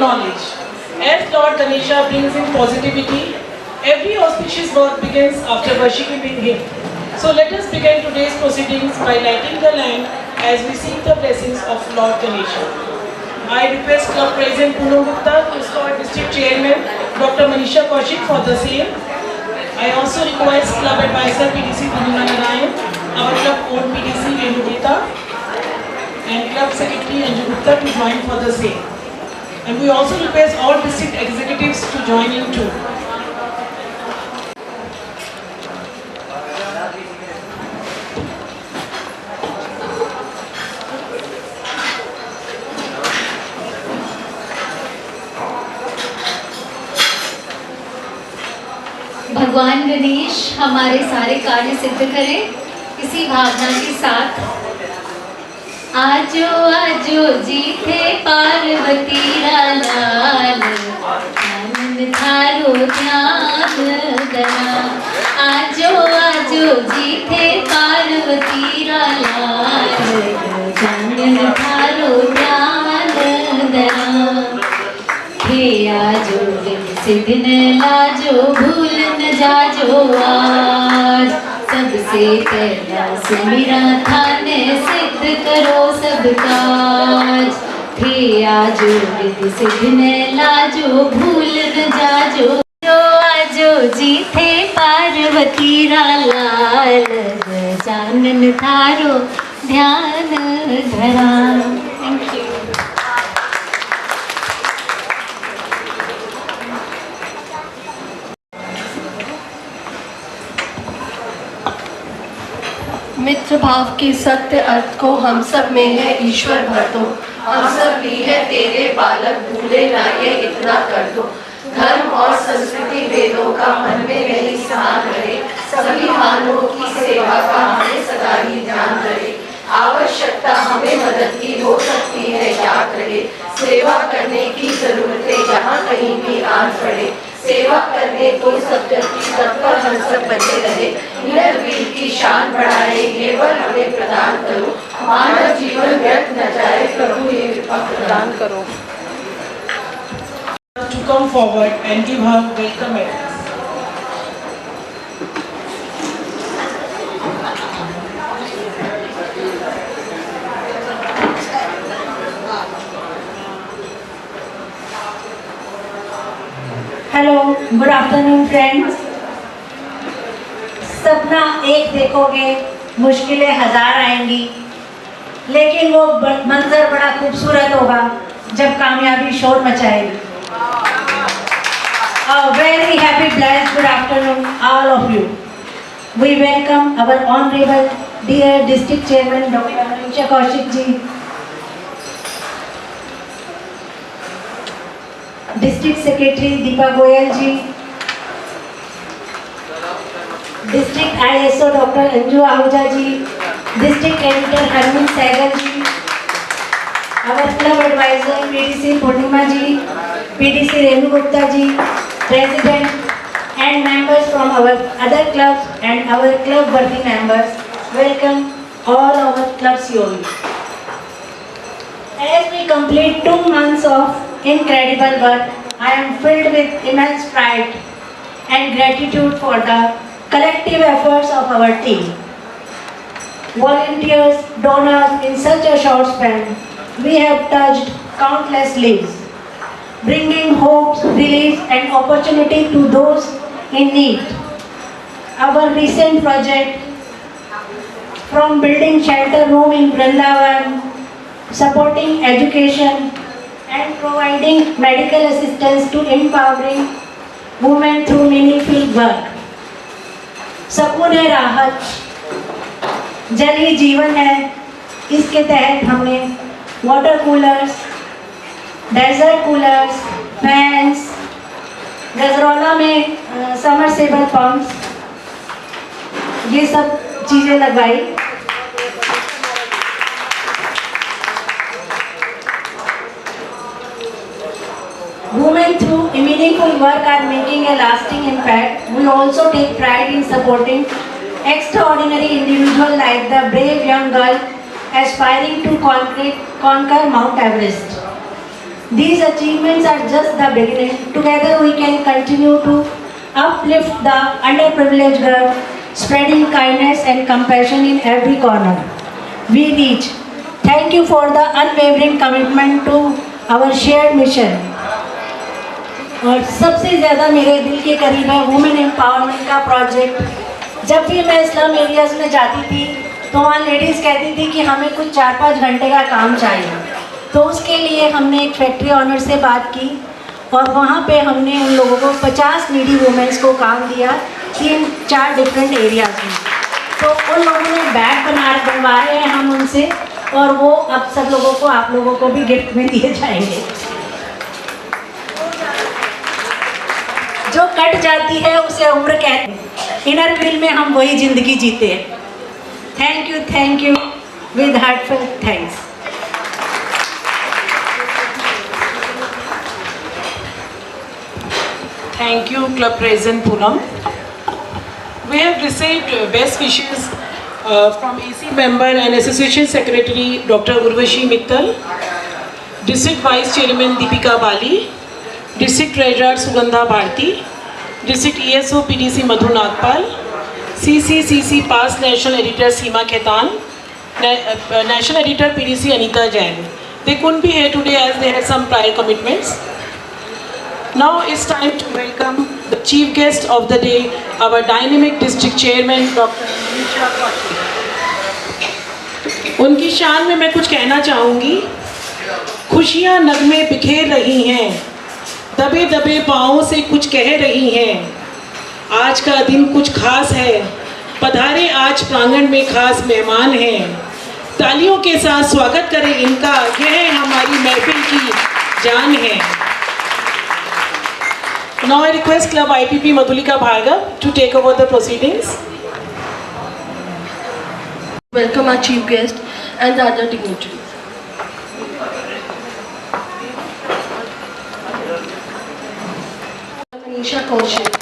knowledge. As Lord Ganesha brings in positivity, every auspicious work begins after worshipping Him. So let us begin today's proceedings by lighting the lamp as we seek the blessings of Lord Ganesha. I request Club President Poonam Gupta to escort District Chairman Dr. Manisha Kaushik for the same. I also request Club Advisor PDC Purnima Narayan, our club own PDC Renu Gupta, and Club Secretary Anju Gupta to join for the same. And we also request all district executives to join in too. भगवान गणेश हमारे सारे कार्य सिद्ध करें इसी भावना के साथ। आजो आजो जीते पार्वती लाल, आनंद थारो ध्यान दना। आजो आजो जीते पार्वती लाल, आनंद थारो ध्यान दना। हे आजो सिद्ध न लाजो, भूल न जाजो आज। सबसे पहला सुमिरा थान, सिद्ध करो सब काज। हे आजो रिद्धि सिद्ध न लाजो, भूल न जाजो। जो आजो जीते पार्वती लाल, जानन थारो ध्यान धरा। Thank you. मित्र भाव के सत्य अर्थ को हम सब में है ईश्वर भर दो। हम सब भी है तेरे बालक, भूले ना ये इतना कर दो। धर्म और संस्कृति वेदों का मन में नहीं स्थान रहे, सभी हानों की सेवा का हमें सदा ही ध्यान रहे। आवश्यकता हमें मदद की हो सकती है याद रहे, सेवा करने की जरूरतें जहाँ कहीं भी आन पड़े। सेवा करने को सब की तत्पर हम सब बने रहे, निर्वीर की शान बढ़ाए ये वर हमें प्रदान करो। मानव जीवन व्यर्थ न जाए, प्रभु ये कृपा प्रदान करो। To come forward and give her welcome address. Hello, good afternoon friends. सपना एक देखोगे, मुश्किलें हजार आएंगी, लेकिन वो मंजर बड़ा खूबसूरत होगा जब कामयाबी शोर मचाएगी। A very happy blessed good afternoon all of you. We welcome our honorable dear district chairman Dr. Manisha Kaushik ji, district secretary Deepa Goyal ji, district ISO Dr. Anju Ahuja ji, district editor Harman Sehgal ji, our club advisor PDC Purnima ji, PDC Renu Gupta ji, president and members from our other clubs and our club worthy members. Welcome all our clubs COE. As we complete 2 months of incredible work, I am filled with immense pride and gratitude for the collective efforts of our team. Volunteers, donors, in such a short span, we have touched countless lives, bringing hopes, relief and opportunity to those in need. Our recent project, from building shelter room in Vrindavan, supporting education and providing medical assistance to empowering women through meaningful work. सकून है राहत, जल ही जीवन है। इसके तहत हमने water coolers, desert coolers, fans, Gajraula में समरसेबल पंप्स, ये सब चीज़ें लगवाई। Women through meaningful work are making a lasting impact. We also take pride in supporting extraordinary individuals like the brave young girl aspiring to conquer Mount Everest. These achievements are just the beginning. Together we can continue to uplift the underprivileged girl, spreading kindness and compassion in every corner we reach. Thank you for the unwavering commitment to our shared mission. और सबसे ज़्यादा मेरे दिल के करीब है women empowerment का project. जब भी मैं इस्लाम एरियाज़ में जाती थी तो वहाँ लेडीज़ कहती थी कि हमें कुछ 4-5 घंटे का काम चाहिए, तो उसके लिए हमने एक फैक्ट्री ऑनर से बात की और वहाँ पे हमने उन लोगों को 50 नीडी वुमेन्स को काम दिया 3-4 डिफरेंट एरियाज़ में। तो उन लोगों ने बैग बनवा रहे हैं हम उनसे, और वो अब सब लोगों को, आप लोगों को भी गिफ्ट में दिए जाएंगे। जो कट जाती है उसे उम्र कहते हैं। इनर व्हील में हम वही ज़िंदगी जीते हैं। Thank you with heartful thanks. Thank you, Club President Poonam. We have received best wishes from AC member and Association Secretary Dr. Urvashi Mittal, District Vice Chairman Deepika Bali, District Treasurer Sugandha Bharti, District ESO PDC Madhu Nagpal, CCCC Past National Editor Seema Khaitan, National Editor PDC Anita Jain. They couldn't be here today as they had some prior commitments. Now it's time to welcome the chief guest of the day, our dynamic district chairman, Dr. Nisha Kaushik. उनकी शान में मैं कुछ कहना चाहूँगी। खुशियाँ नगमे बिखेर रही हैं, दबे दबे पाँवों से कुछ कह रही हैं। आज का दिन कुछ खास है, पधारे आज प्रांगण में खास मेहमान हैं। तालियों के साथ स्वागत करें इनका, यह हमारी महफिल की जान है। Now I request Club IPP Madhulika Bhargav to take over the proceedings. Welcome our chief guest and the other dignitaries. Manisha Kaushik.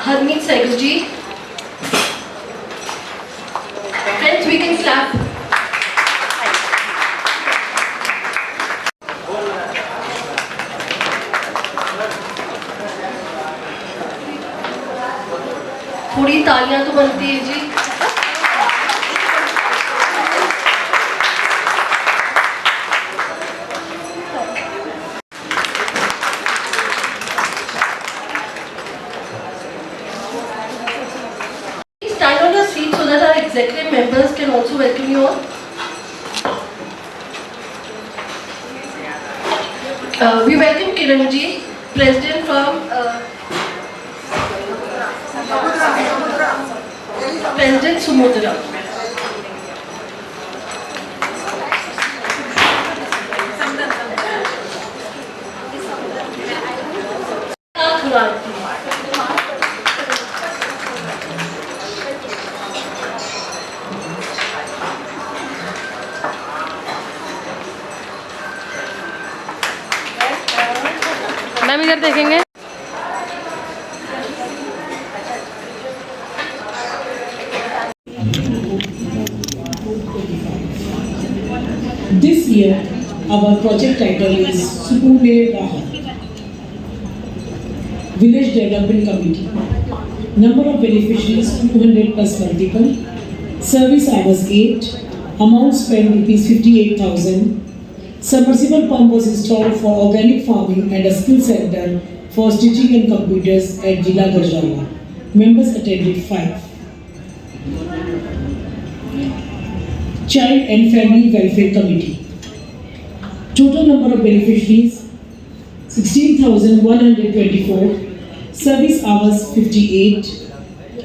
Harmeet Sehgal ji. Friends, we can clap. थोड़ी तालियां तो बनती है जी। Stand on your seat so that our executive members can also welcome you all. We welcome Kiran ji, President from President Sumudra. Ma'am इधर देखेंगे। This year, our project title is Sukoon Rahat, Village Development Committee. Number of beneficiaries 200 plus multiple. Service hours 8. Amount spent rupees 58,000. Submersible pump was installed for organic farming and a skill center for stitching and computers at Jila Gajrala. Members attended 5. Child and Family Welfare Committee. Total number of beneficiaries 16,124. Service hours 58.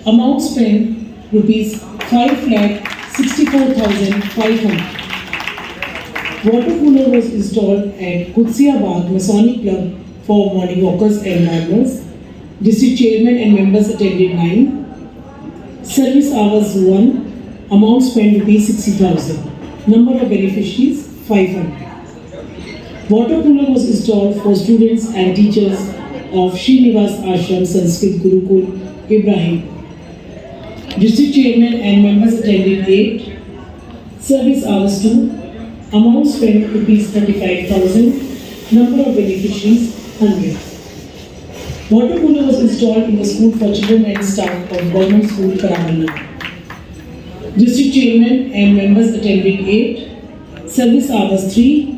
Amount spent rupees 5,64,500. Water cooler was installed at Kutsiabad Masonic Club for morning walkers and mourners. District Chairman and members attended 9. Service hours 1. Amount spent rupees 60,000. Number of beneficiaries 500. Water cooler was installed for students and teachers of Srinivas Ashram Sanskrit Gurukul, Ibrahim. District Chairman and members attended 8. Service hours 2. Amount spent rupees 35,000. Number of beneficiaries 100. Water cooler was installed in the school for children and staff of Government School Karamani. District Chairman and members attended 8. Service hours 3.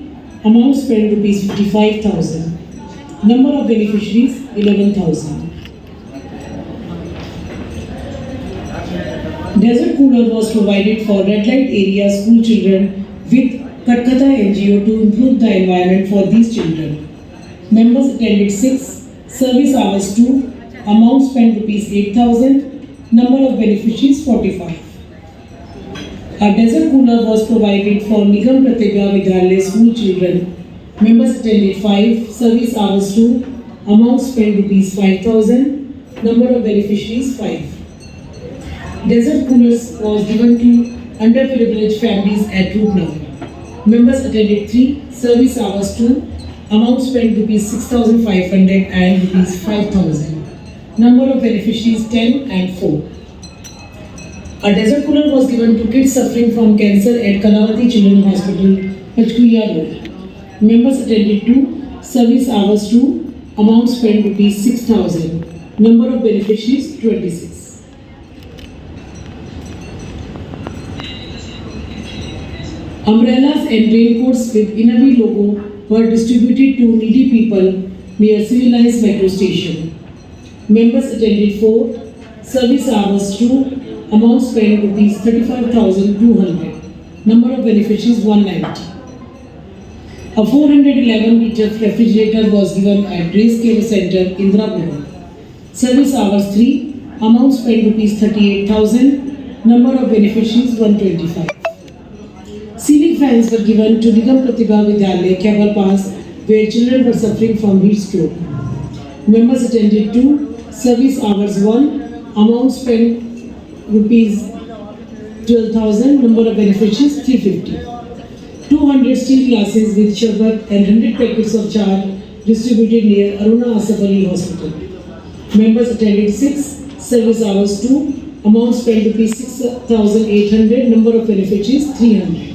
Amount spent rupees 55,000. Number of beneficiaries 11,000. Desert cooler was provided for red light area school children with Katkata NGO to improve the environment for these children. Members attended 6. Service hours 2. Amount spent rupees 8,000. Number of beneficiaries 45. A desert cooler was provided for Nigam Pratibha Vidyalaya school children. Members attended 5. Service hours 2. Amount spent rupees 5,000. Number of beneficiaries 5. Desert coolers was given to underprivileged families at Rupnagar. Members attended 3. Service hours 2. Amount spent rupees 6,500 and rupees 5,000. Number of beneficiaries 10 and 4. A desert cooler was given to kids suffering from cancer at Kalavati Children's Hospital, Pachkuya Road. Members attended 2. Service hours 2. Amount spent rupees 6,000. Number of beneficiaries 26. Umbrellas and raincoats with Inavi logo were distributed to needy people near Civil Lines Metro Station. Members attended 4. Service hours 2. Amount spent rupees 35,200. Number of beneficiaries 190. A 411-liter refrigerator was given at Race Care Center, Indrapuram. Service hours 3. Amount spent rupees 38,000. Number of beneficiaries 125. Ceiling fans were given to Nigam Pratibha Vidyalaya, Khyber Pass, where children were suffering from heat stroke. Members attended 2. Service hours 1. Amount spent rupees 12,000. Number of beneficiaries 350. 200 steel glasses with sharbat and 100 packets of char distributed near Aruna Asaf Ali Hospital. Members attended 6. Service hours 2. Amount spent rupees 6,800. Number of beneficiaries 300.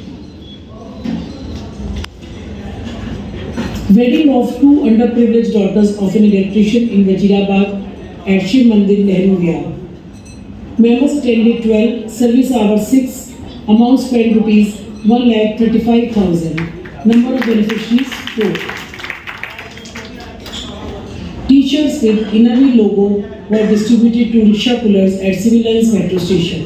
Wedding of 2 underprivileged daughters of an electrician in Wajirabad at Shiv Mandir, Nehru Vihar. Members attended 12. Service hours 6. Amount spent rupees 1,35,000. Number of beneficiaries 4. T-shirts with Inavi logo were distributed to rickshaw pullers at Civil Lines Metro Station.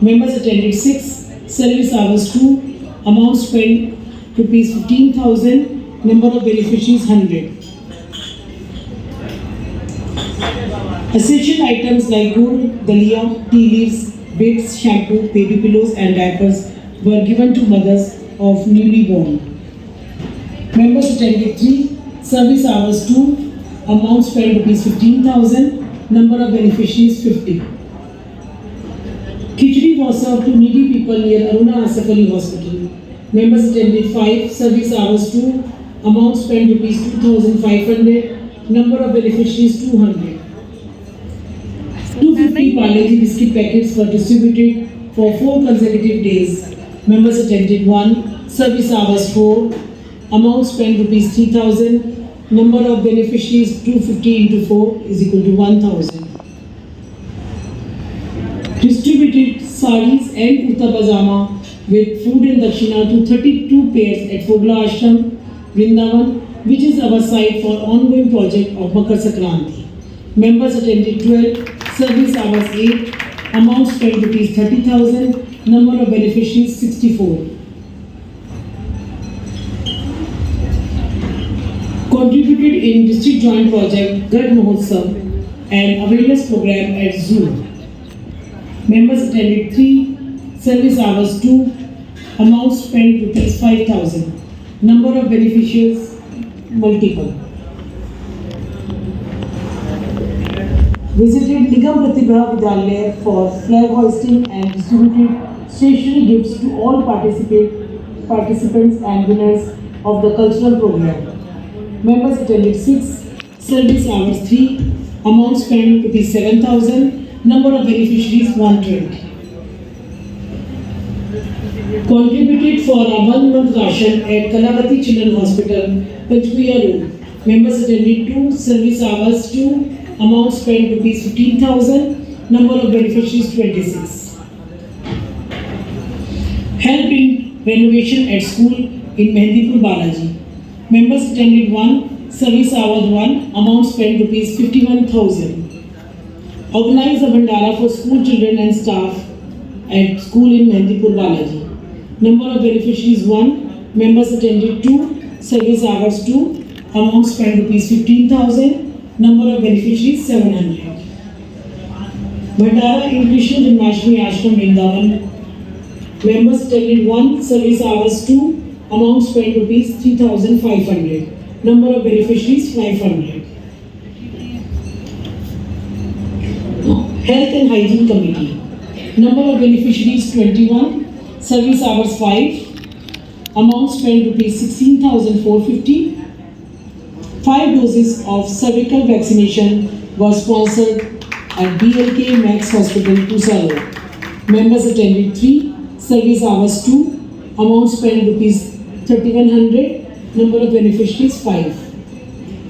Members attended 6. Service hours 2. Amount spent rupees 15,000. Number of beneficiaries 100. Essential items like gur, dalia, tea leaves, bits, shampoo, baby pillows and diapers were given to mothers of newly born. Members attended 3. Service hours 2. Amount spent rupees 15,000. Number of beneficiaries 50. Khichdi was served to needy people near Aruna Asaf Ali Hospital. Members attended 5. Service hours 2. Amount spent rupees 2,500. Number of beneficiaries 200. 250 Parle-G biscuit packets were distributed for 4 consecutive days. Members attended 1. Service hours 4. Amount spent rupees 3,000. Number of beneficiaries 250 into 4 is equal to 1,000. Distributed saris and kurta pajama with food and dakshina to 32 pairs at Fogla Ashram, Vrindavan, which is our site for ongoing project of Makar Sankranti. Members attended 12. Service hours 8. Amount spent rupees 30,000. Number of beneficiaries 64. Contributed in district joint project Gad Mahotsav and awareness program at Zoo. Members attended 3. Service hours 2. Amount spent rupees 5,000. Number of beneficiaries multiple. visited Nigam Pratibha Vidyalaya for flag hoisting and distributed stationery gifts to all participants and winners of the cultural program. Members attended 6, service hours 3, amount spent rupees 7,000, number of beneficiaries 120. Contributed for a 1-month ration at Kalavati Children Hospital, Panchkuya Road. Members attended 2, service hours 2, amount spent rupees 15,000, number of beneficiaries 26. Help in renovation at school in Mehndipur Balaji. Members attended 1, service hours 1, amount spent rupees 51,000. Organized a Bhandara for school children and staff at school in Mehndipur Balaji. Number of beneficiaries 1, members attended 2, service hours 2, amount spent rupees 15,000, number of beneficiaries 700. Bhandara in Krishna Janmashtami Ashram Vrindavan. Members attended 1, service hours 2, amount spent rupees 3,500, number of beneficiaries 500. Health and Hygiene Committee. Number of beneficiaries 21, service hours 5, amount spent rupees 16,450. 5 doses of cervical vaccination were sponsored at BLK Max Hospital, Tusaro. Members attended 3, service hours 2, amount spent rupees 3,100, number of beneficiaries 5.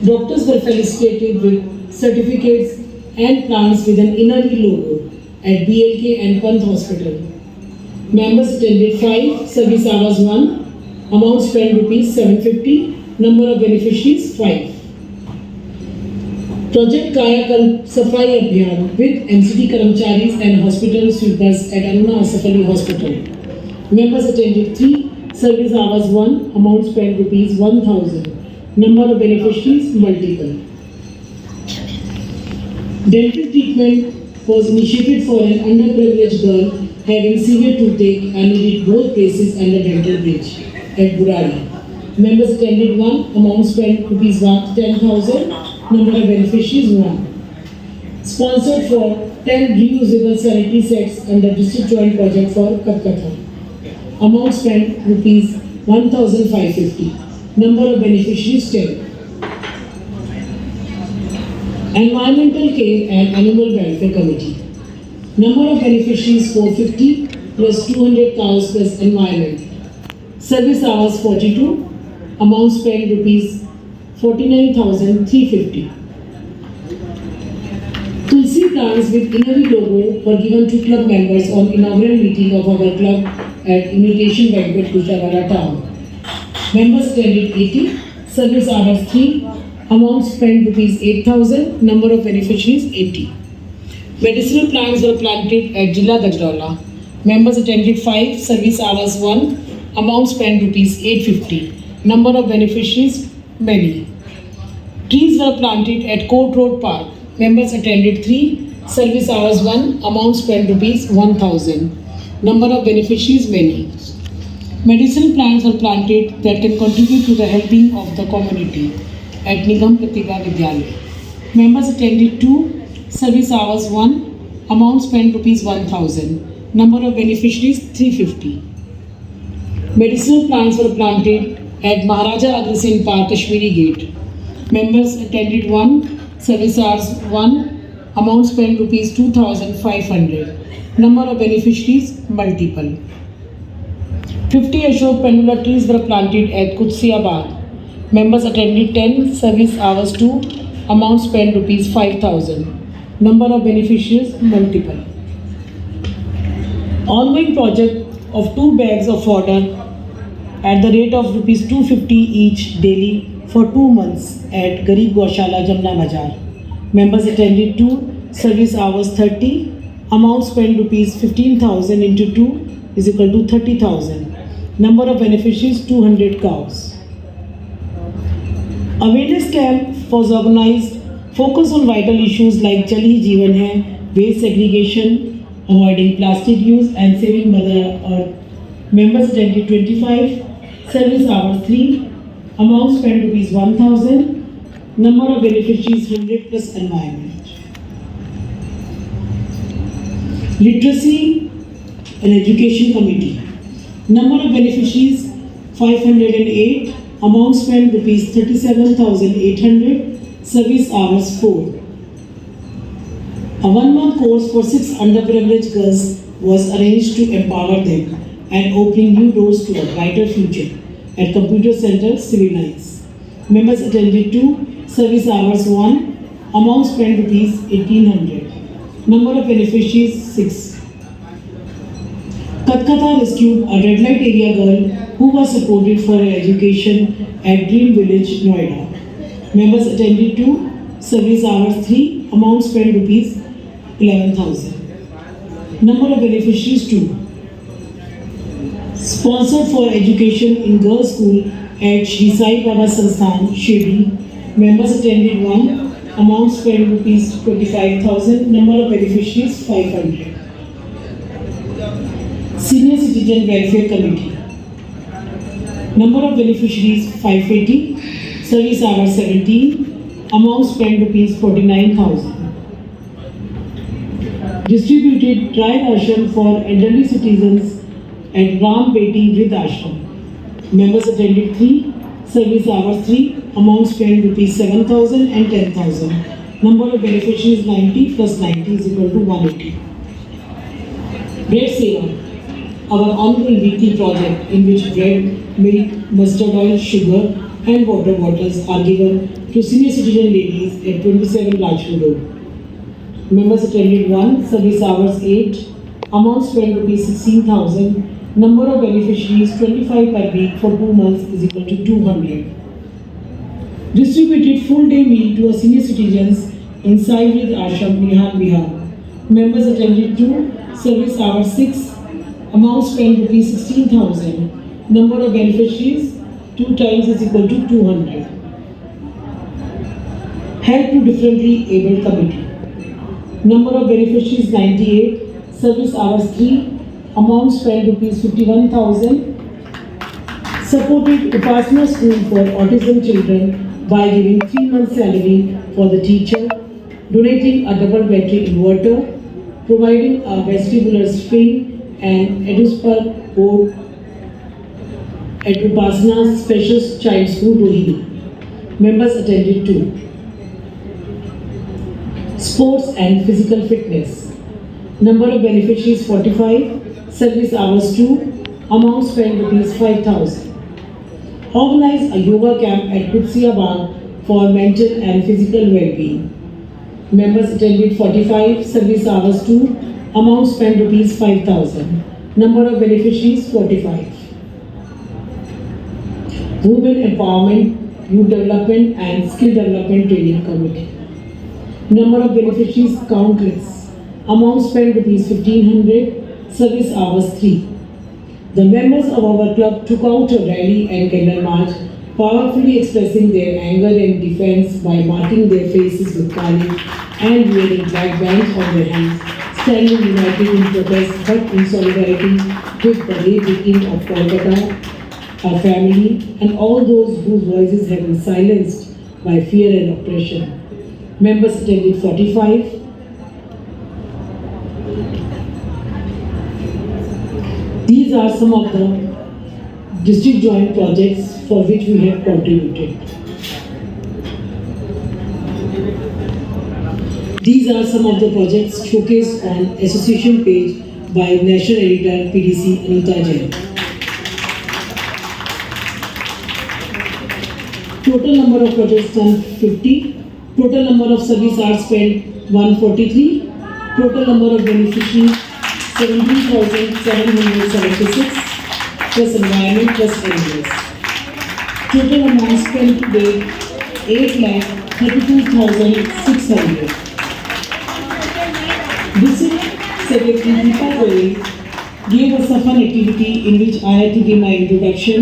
Doctors were felicitated with certificates and plants with an inner logo at BLK and Pant Hospital. Members attended 5, service hours 1, amount spent rupees 750, number of beneficiaries 5. Project Kaya Kalp Safai Abhiyan with MCD Karamcharis and hospital sweepers at Aruna Asaf Ali Hospital. Members attended 3, service hours 1, amount spent rupees 1,000, number of beneficiaries multiple. Dental treatment was initiated for an underprivileged girl having severe toothache and needed both braces and a dental bridge at Burari. Members attended 1, amount spent rupees 10,000, number of beneficiaries 1. Sponsored for 10 reusable sanitary sets under district joint project for Kapkatha. Amount spent rupees 1,550. Number of beneficiaries 10. Environmental Care and Animal Welfare Committee. Number of beneficiaries 450 plus 200 cows plus environment. Service hours 42. Amount spent rupees 49,350. Tulsi plants with Innovi logo were given to club members on inaugural meeting of our club at Invitation Banquet, Gujranwala town. Members attended 80, service hours 3, amount spent rupees 8,000, number of beneficiaries 80. Medicinal plants were planted at Jilla Gajraula. Members attended 5, service hours 1, amount spent rupees 850, number of beneficiaries many. Trees were planted at Court Road Park. Members attended 3, service hours 1, amount spent rupees 1,000. Number of beneficiaries many. Medicinal plants are planted that can contribute to the well-being of the community at Nigam Pratibha Vidyalaya. Members attended 2, service hours 1, amount spent rupees 1,000. Number of beneficiaries 350. Medicinal plants were planted at Maharaja Agrasen Park, Kashmiri Gate. Members attended 1, service hours 1, amount spent rupees 2,500. Number of beneficiaries multiple. 50 Ashok pendula trees were planted at Kutsiabad. Members attended 10, service hours 2, amount spent rupees 5,000. Number of beneficiaries multiple. Ongoing project of 2 bags of fodder at the rate of rupees 250 each daily for 2 months at Garib Gaushala, Jamna Bazaar. Members attended 2, service hours 30, amount spent rupees 15,000 into 2 is equal to 30,000. Number of beneficiaries 200 cows. Awareness camp was organized, focus on vital issues like Jal Hi Jeevan Hai, waste segregation, avoiding plastic use and saving Mother Earth. Members attended 25, service hours 3, amount spent rupees 1,000, number of beneficiaries 100 plus environment. Literacy and Education Committee. Number of beneficiaries 508. Amount spent rupees 37,800. Service hours 4. A 1-month course for 6 underprivileged girls was arranged to empower them and opening new doors to a brighter future at Computer Center, Civil Lines. Members attended to service hours 1. Amount spent rupees 1,800. Number of beneficiaries 6. Katkata rescued a red light area girl who was supported for her education at Dream Village, Noida. Members attended to service hours 3. Amount spent rupees 11,000. Number of beneficiaries 2. Sponsored for education in girls' school at Shri Sai Baba Sansthan, Shirdi. Members attended 1. Amount spent rupees 25,000. Number of beneficiaries 500. Senior Citizen Welfare Committee. Number of beneficiaries 580. Service hours 17. Amount spent rupees 49,000. Distributed trial ashram for elderly citizens at Ram Beti Vrid Ashram. Members attended 3. Service hours 3. Amount spent rupees 7,000 and 10,000. Number of beneficiaries 90 plus 90 is equal to 180. Bread Seva, our ongoing weekly project in which bread, milk, mustard oil, sugar and water bottles are given to senior citizen ladies at 27 Rajpur Road. Members attended 1. Service hours 8. Amount spent rupees 16,000. Number of beneficiaries 25 per week for 2 months is equal to 200. Distributed full day meal to a senior citizens in Sai Vrid Ashram, Nihar, Bihar. Members attended 2. Service hours 6. Amount spent rupees 16,000. Number of beneficiaries 2 times is equal to 200. Help to differently abled committee. Number of beneficiaries 98. Service hours 3. Amount spent rupees 51,000. Supported Upasana School for autism children by giving 3 months salary for the teacher, donating a double battery inverter, providing a vestibular spring and EduSpark board at Upasana Special Child School, Rohini. Members attended 2. Sports and physical fitness. Number of beneficiaries 45. Service hours 2. Amount spent rupees 5,000. Organize a yoga camp at Kutsia Bagh for mental and physical well-being. Members attended 45. Service hours 2. Amount spent rupees 5,000. Number of beneficiaries 45. Women Empowerment, Youth Development and Skill Development Training Committee. Number of beneficiaries countless. Amount spent rupees 1,500. Service hours 3. The members of our club took out a rally and candle march, powerfully expressing their anger and defense by marking their faces with kali and wearing black bands on their hands, standing united in protest but in solidarity with the late victim of Kolkata, our family, and all those whose voices have been silenced by fear and oppression. Members attended 45. These are some of the district joint projects for which we have contributed. These are some of the projects showcased on association page by National Editor PDC Anita Jain. Total number of projects done 50. Total number of service hours spent 143. Total number of beneficiaries 17,776 plus environment plus animals. Total amount spent to date 8,32,600. District Secretary Deepa Goyal gave us a fun activity in which I had to give my introduction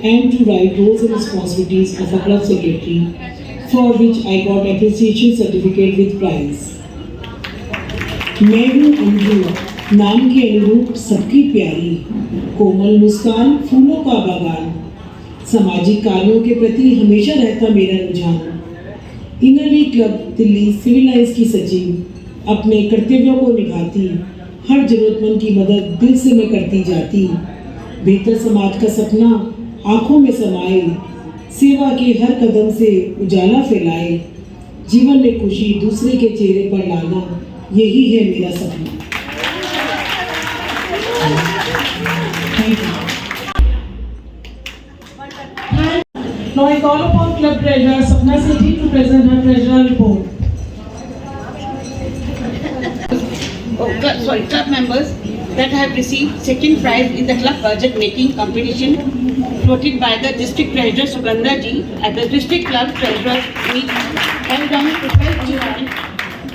and to write roles and responsibilities of a club secretary, for which I got appreciation certificate with prize. मैं हूँ अंजू, नाम के अनुरूप सबकी प्यारी, कोमल मुस्कान फूलों का बागान, सामाजिक कार्यों के प्रति हमेशा रहता मेरा रुझान। Inner wheel club Delhi civil lines की सचिव अपने कर्तव्यों को निभाती, हर जरूरतमंद की मदद दिल से मैं करती जाती, बेहतर समाज का सपना आंखों में समाए, सेवा के हर कदम से उजाला फैलाए, जीवन में खुशी दूसरे के चेहरे पर लाना, यही है मेरा सपना। Thank you. Now I call upon Club Treasurer Sapna Sethi to present her treasurer report. Club members that have received second prize in the club budget making competition floated by the district treasurer Sugandha ji at the district club treasurers meet held on 12th July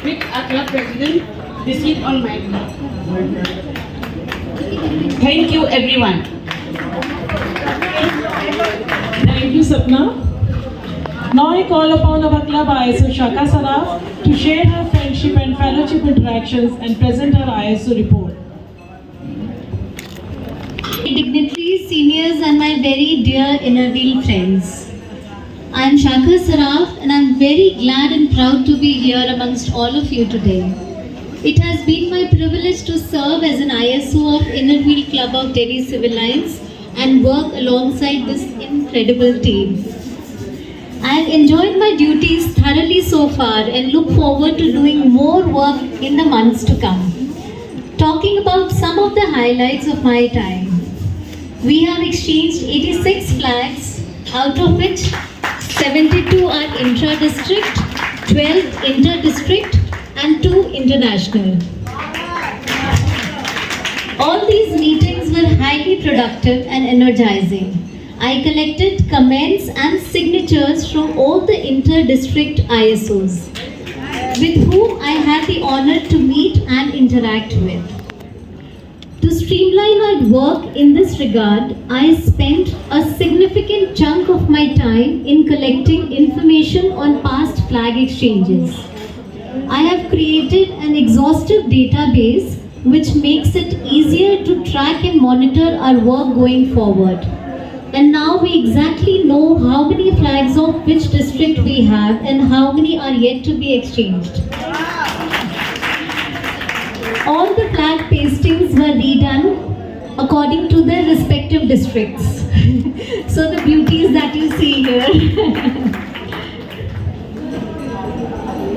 with our club president received on my behalf. Thank you everyone. Thank you, Sapna. Now I call upon our club ISO Shaka Saraf to share her friendship and fellowship interactions and present her ISO report. Dignitaries, seniors and my very dear Innerwheel friends. I am Shaka Saraf and I am very glad and proud to be here amongst all of you today. It has been my privilege to serve as an ISO of Innerwheel Club of Delhi Civil Lines and work alongside this incredible team. I have enjoyed my duties thoroughly so far and look forward to doing more work in the months to come. Talking about some of the highlights of my time. We have exchanged 86 flags, out of which 72 are intra-district, 12 inter-district and 2 international. All these meetings were highly productive and energizing. I collected comments and signatures from all the inter-district ISOs, with whom I had the honor to meet and interact with. To streamline our work in this regard, I spent a significant chunk of my time in collecting information on past flag exchanges. I have created an exhaustive database which makes it easier to track and monitor our work going forward. And now we exactly know how many flags of which district we have and how many are yet to be exchanged. All the flag pastings were redone according to their respective districts. So the beauties that you see here.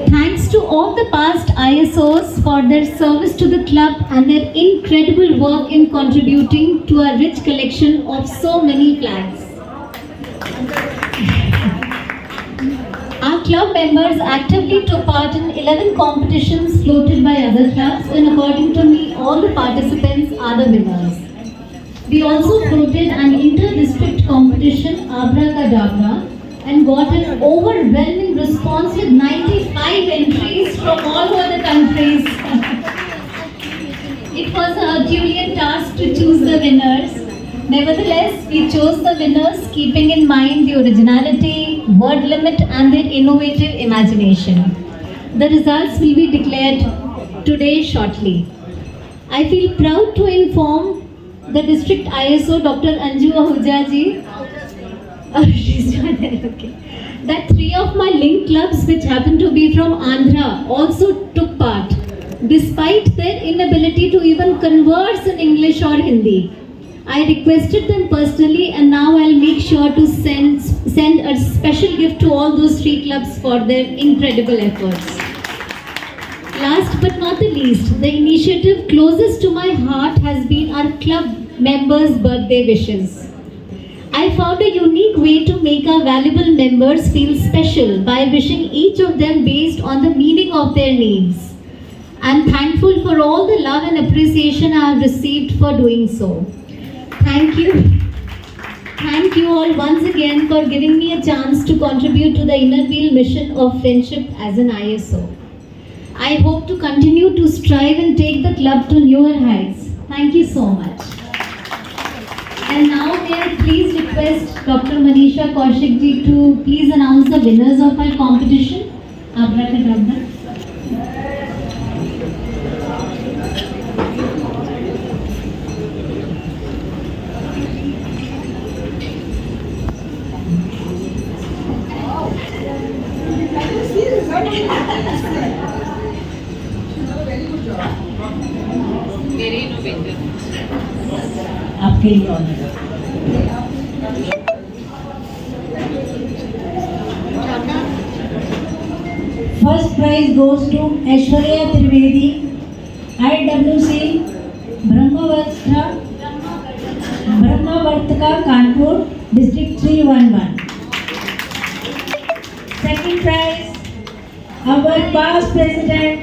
Thanks to all the past ISOs for their service to the club and their incredible work in contributing to a rich collection of so many flags. Our club members actively took part in 11 competitions floated by other clubs, and according to me, all the participants are the winners. We also floated an inter-district competition, Abracadabra, and got an overwhelming response with 95 entries from all over the countries. It was a Herculean task to choose the winners. Nevertheless, we chose the winners keeping in mind the originality, word limit and their innovative imagination. The results will be declared today shortly. I feel proud to inform the district ISO, Dr. Anju Ahuja ji, she's not there, okay, that 3 of my link clubs, which happen to be from Andhra, also took part, despite their inability to even converse in English or Hindi. I requested them personally, and now I'll make sure to send a special gift to all those 3 clubs for their incredible efforts. Last but not the least, the initiative closest to my heart has been our club members' birthday wishes. I found a unique way to make our valuable members feel special by wishing each of them based on the meaning of their names. I'm thankful for all the love and appreciation I have received for doing so. Thank you. Thank you all once again for giving me a chance to contribute to the Innerwheel mission of friendship as an ISO. I hope to continue to strive and take the club to newer heights. Thank you so much. And now may I please request Dr. Manisha Kaushik ji to please announce the winners of our competition. Abracadabra. आपके लिए honour. First prize goes to Aishwarya Trivedi, IWC ब्रह्मावर्तका Kanpur, district 311। Second prize our past president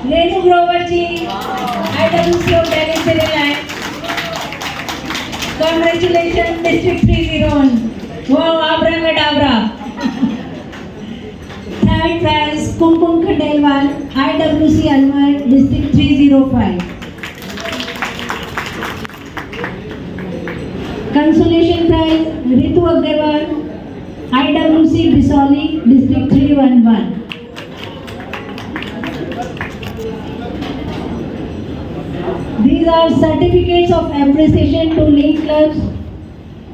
Renu Grover ji, IWC of Delhi City. Congratulations, District 301. Wow, abracadabra. Third prize Kumkum Khandelwal, IWC Alwar, District 305. Consolation prize Ritu Agarwal, IWC Bisoli, District 311. These are certificates of appreciation to link clubs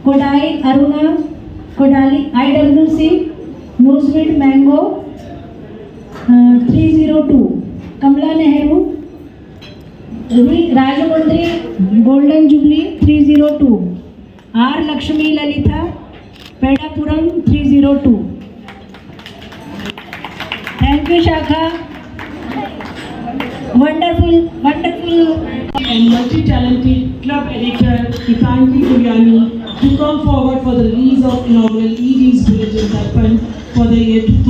Kodai Aruna, Kodali IWC, Newsweek Mango 302, Kamala Nehru, Rajamundri Golden Jubilee 302, R Lakshmi Lalita, Pedapuram 302. Thank you Shakha. Wonderful. And multi-talented club editor Hitanki Kulyani to come forward for the release of inaugural ED's Bulletin Darpan for the year 2024-25.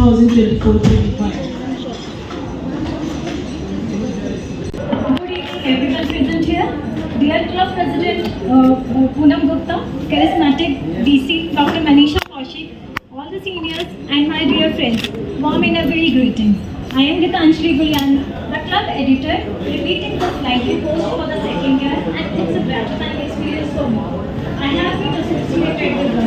Good evening, everyone present here. Dear Club President Poonam Gupta, Charismatic DC Dr. Manisha Kaushik, all the seniors and my dear friends, warm and a very greetings. I am Gitanjali Gulyani, the club editor, repeating this lively post for the second year, and it's a gratifying experience for me. I have been associated with the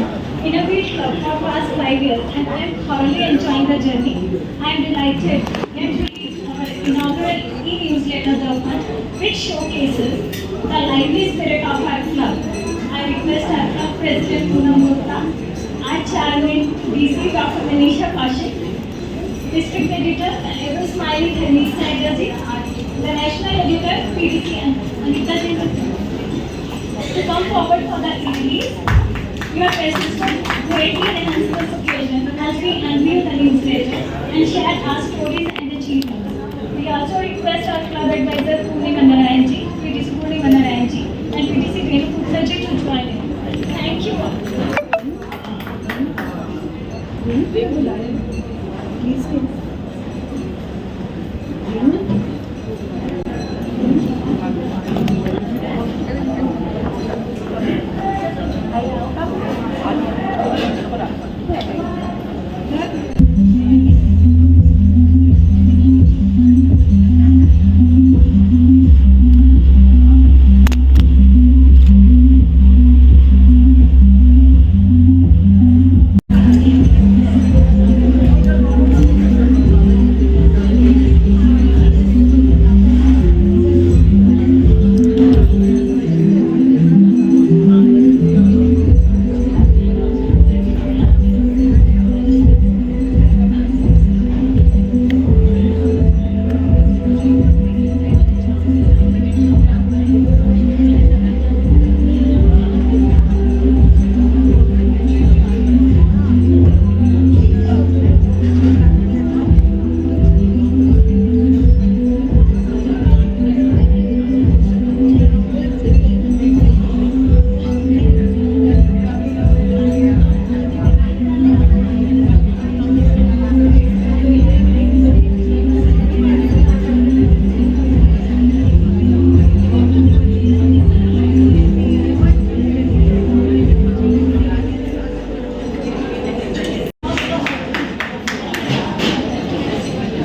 Innovate Club for past 5 years, and I am thoroughly enjoying the journey. I am delighted that we released our inaugural e-newsletter Darpan, which showcases the lively spirit of our club. I request our club president Poonam Gupta, our chairman DC Dr. Manisha Kaushik, District Editor ever smiling Harmeet Saigaji, the National Editor PDC Anita Ji, to come forward for the release. Your persistence greatly enhances this occasion as we unveil the newsletter and share our stories and achievements. We also request our club advisor Purnima Narayan Ji, PDC Purnima Narayan Ji, and PDC Renu Gupta Ji to join in. Thank you all.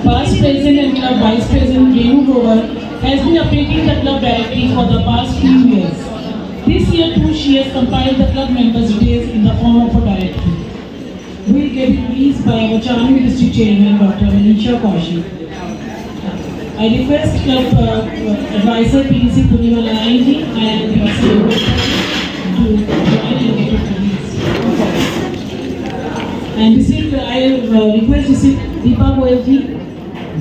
Past President and Club Vice President Renu Grover has been updating the club directory for the past few years. This year too, she has compiled the club members' details in the form of a directory. We will get it released by our charming district chairman, Dr. Manisha Kaushik. I request club advisor PDC Purnima Narayan Ji and PDC to join and get it released. And I request Deepa Goyal Ji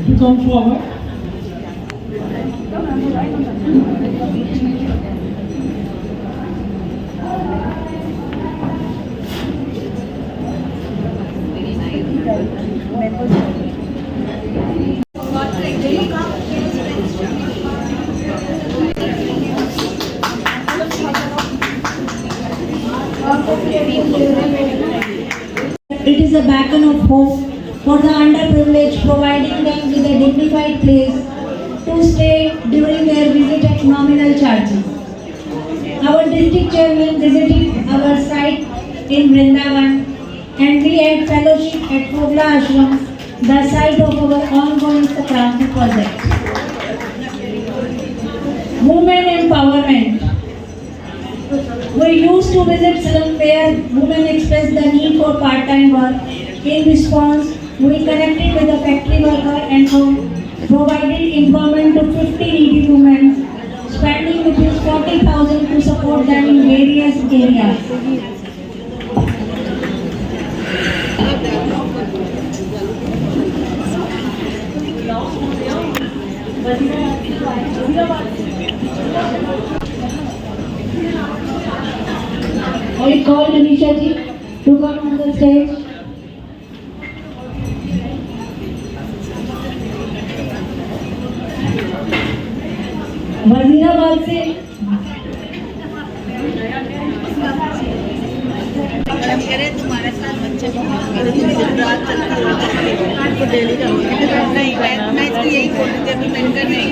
to come forward. It is a beacon of hope for the underprivileged, providing them with a dignified place to stay during their visit at nominal charges. Our district chairman visited our site in Vrindavan, and we had fellowship at Fogla Ashram, the site of our ongoing Sakranti project. Women empowerment. We used to visit salon where women expressed the need for part-time work. In response, we connected with a factory worker and provided employment to 50 needy women, spending rupees 40,000 to support them in various areas. I call Anisha ji to come on the stage. Wazirabad से तुम्हारे साथ बच्चे रात daily का नहीं मैं इसकी यही बोल रही थी अभी मेंटर नहीं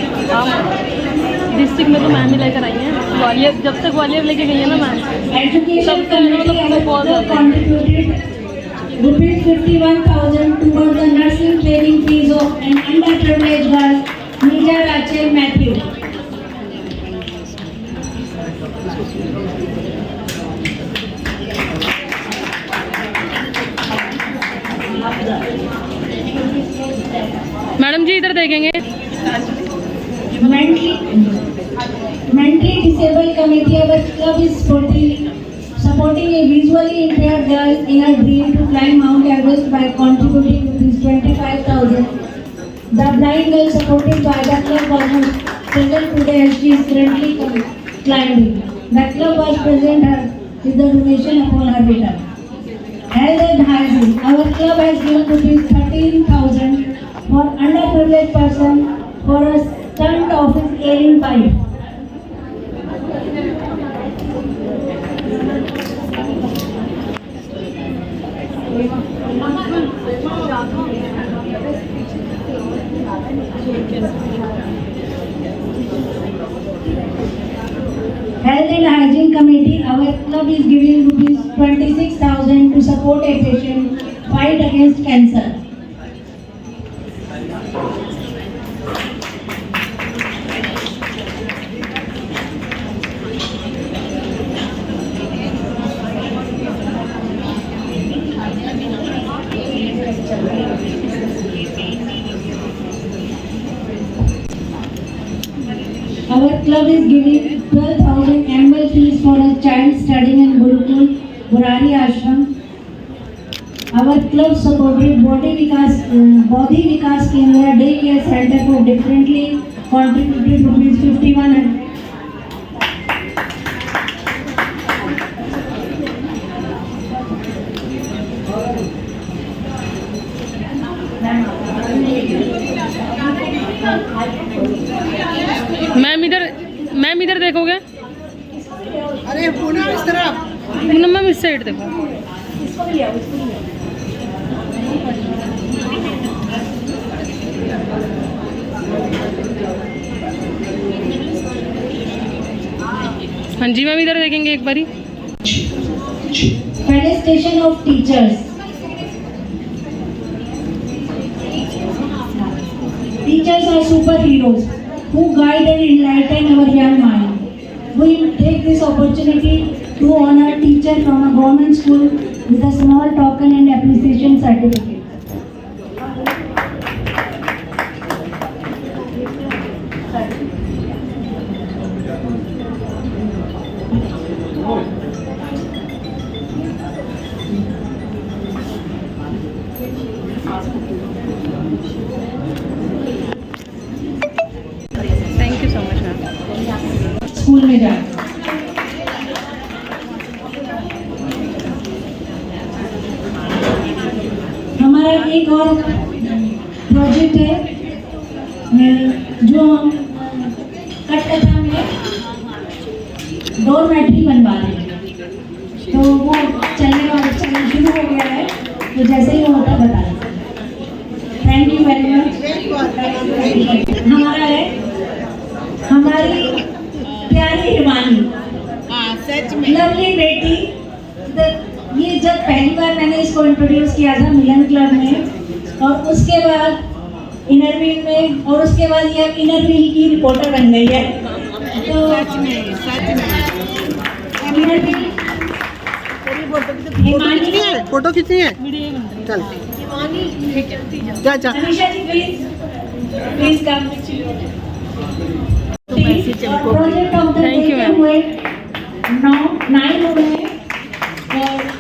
डिस्ट्रिक्ट में तो मैम ही लेकर आई हैं ग्वालियर, जब तक ग्वालियर लेके गई है ना मैम, एजुकेशन तब तो बहुत ज़्यादा rupees 51,000 towards the nursing training fees of an underprivileged girl, Nija Rachel Matthew. Madam ji इधर देखेंगे। Mentally disabled committee, our club is supporting a visually impaired girl in her dream to climb Mount Everest by contributing rupees 25,000. The blind girl supported by the club was present today as she is currently climbing. The club was present her with the donation upon her return. Health and hygiene. Our club has given rupees 13,000 for underprivileged person for a stunt of his ailing pipe. Health and Hygiene Committee, our club is giving rupees 26,000 to support a patient fight against cancer. Our club is giving 12,000 annual fees for a child studying in Gurukul, Burari Ashram. Our club supported Bodhi Vikas Kendra Daycare Center for differently contributed rupees 5,100. Ma'am इधर देखोगे? अरे पूनम इस तरफ Poonam ma'am इस side देखो। हाँ जी ma'am इधर देखेंगे एक बारी। Felicitation of teachers. Teachers are superheroes who guide and enlighten our young mind. We take this opportunity to honor teacher from a government school with a small token and appreciation certificate. Thank you so much. में जाकर। हमारा एक और project है जो हम कटकथा में dormitory बनवा रहे हैं, तो वो चलना शुरू हो गया है, तो जैसे ही वो होता बता दें। Thank you very much. हमारा है हमारी प्यारी हिमानी, लवली बेटी। ये जब पहली बार मैंने इसको इंट्रोड्यूस किया था मिलन क्लब में, और उसके बाद इनर व्हील में, और उसके बाद ये अब इनर व्हील की रिपोर्टर बन गई है। तो इनर व्हील हिमानी, फोटो खींचनी है, चल जा Anisha ji please come. Project of the day हुए 9 हुए,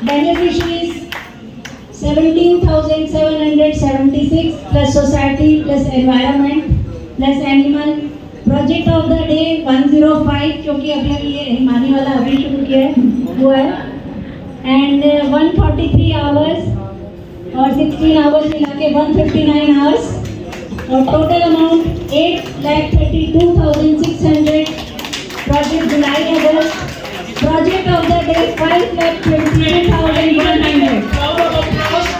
beneficiaries 17,776 plus society plus environment plus animal. Project of the day 105, क्योंकि अभी ये हिमानी वाला अभी शुरू किया है वो है, and 143 hours और 16 hours मिला के 159 hours, और total amount 8,32,600। Project July August. Project of the day 5,28,100,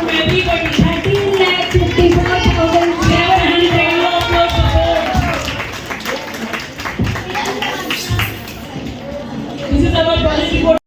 13,54,700। This is our project report.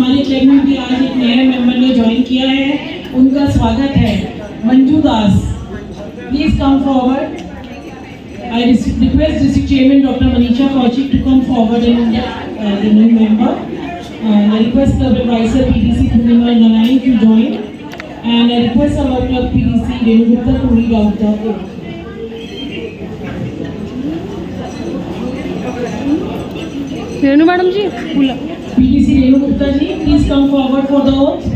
हमारे क्लब में भी आज एक नया मेंबर ने ज्वाइन किया है, उनका स्वागत है Manju Das. Please come forward. I request District Chairman Dr. Manisha Kaushik to come forward and the new member. I request Club Advisor PDC Purnima Narayan to join, and I request our Club PDC Renu Gupta to read out the oath. Renu madam ji बोला। PDC Renu Gupta ji, please come forward for the oath.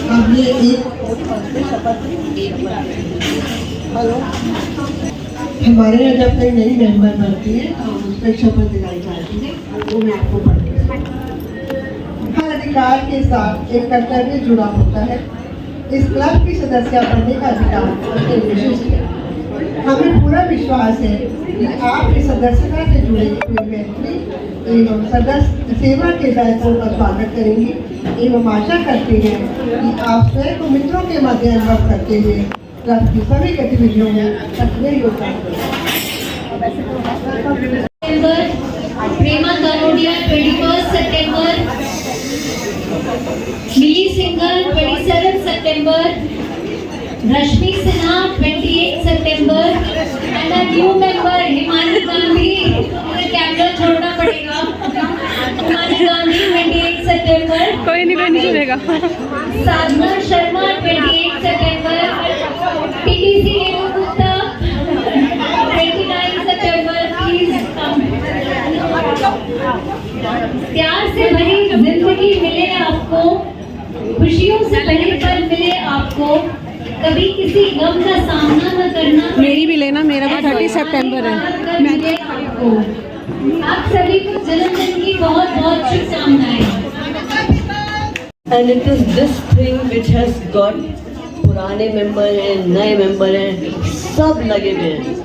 अब ये एक hello, हमारे यहाँ जब कोई नई member बनती है तो उस पर शपथ दिलाई जाती है, वो मैं आपको पढ़ के। हर अधिकार के साथ एक कर्तव्य जुड़ा होता है। इस क्लब की सदस्य बनने का अधिकार अत्यंत विशिष्ट है। हमें पूरा विश्वास है कि आप इस सदस्यता से जुड़े हुए व्यक्ति एवं सदस्य सेवा के दायित्वों का स्वागत करेंगे एवं आशा करते हैं कि आप स्वयं को मित्रों के मध्य अनुभव करते हुए क्लब की सभी गतिविधियों में सक्रिय योगदान करें। Prema Karodia 21 September, Mili Singhal 27 September, Rashmi Sinha 28 September, and a new member Himani Gandhi, camera छोड़ना पड़ेगा। हिमानी गांधी 28 September, कोई नहीं चलेगा। Sadhana Sharma 28 September, PTC Renu Gupta 29 September, please come. प्यार से भरी जिंदगी मिले आपको, खुशियों से भरे पल मिले आपको, कभी किसी गम का सामना न करना। मेरी भी लेना, मेरा भी 30 सितंबर है। मिले आपको। आप सभी को जन्मदिन की बहुत बहुत शुभकामनाएं। And it is this thing which has got पुराने मेंबर हैं, नए मेंबर हैं, सब लगे हुए हैं।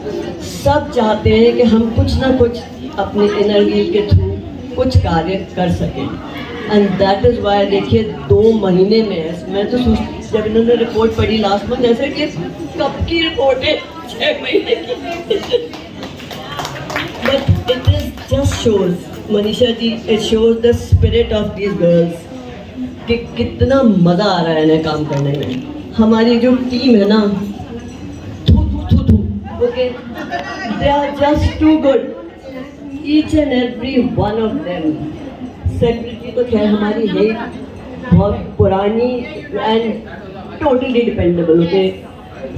सब चाहते हैं कि हम कुछ ना कुछ अपने इनर व्हील के थ्रू कुछ कार्य कर सकें। एंड दैट इज़ वाई देखिए 2 महीने में, मैं तो जब इन्होंने रिपोर्ट पढ़ी लास्ट मंथ, जैसे कि कब की रिपोर्ट है, 6 महीने की। But it is just shows, Manisha ji, it shows the spirit of these girls कि कितना मज़ा आ रहा है इन्हें काम करने में। हमारी जो टीम है ना, okay, they are just too good, each and every one of them. Secretary तो खैर हमारी है बहुत पुरानी and totally dependable, okay,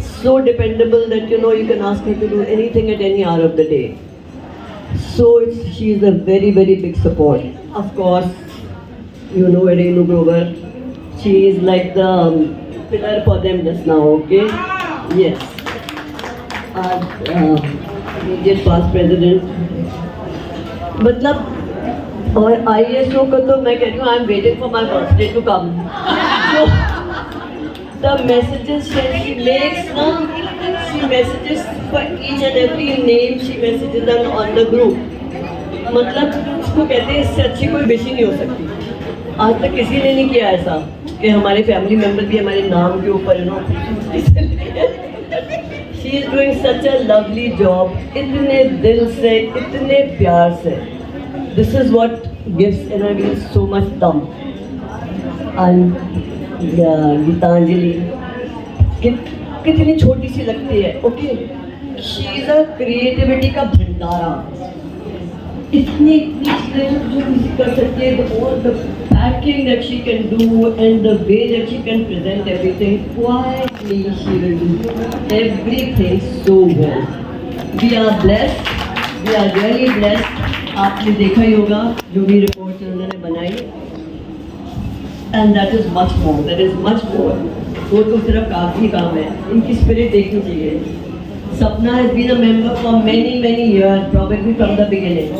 so dependable that you know you can ask her to do anything at any hour of the day. So she is a very big support. Of course, you know Renu Grover. She is like the pillar for them just now. Okay? Yes. Immediate past president. मतलब और ISO को तो मैं कह रही हूँ, I am waiting for my birthday to come. So the messages she makes now, she messages for each and every name, she messages them on the group. मतलब उसको कहते हैं इससे अच्छी कोई विश ही नहीं हो सकती। आज तक किसी ने नहीं किया ऐसा कि हमारे फैमिली मेंबर भी हमारे नाम के ऊपर she is doing such a lovely job, इतने दिल से, इतने प्यार से। This is what gives energy so much दम। एंड गीतांजलि कितनी छोटी सी लगती है, okay, she is a creativity का भंडारा। इतनी चीज़ें जो किसी कर सकती है, all the packing that she can do and the way that she can present everything, quietly she will do everything so well. We are blessed, we are really blessed. आपने देखा ही होगा जो भी रिपोर्ट उन्होंने बनाई, and that is much more, that is much more. वो तो सिर्फ काफ़ी काम है, इनकी स्पिरिट देखनी चाहिए. Sapna has been a member for many years, probably from the beginning.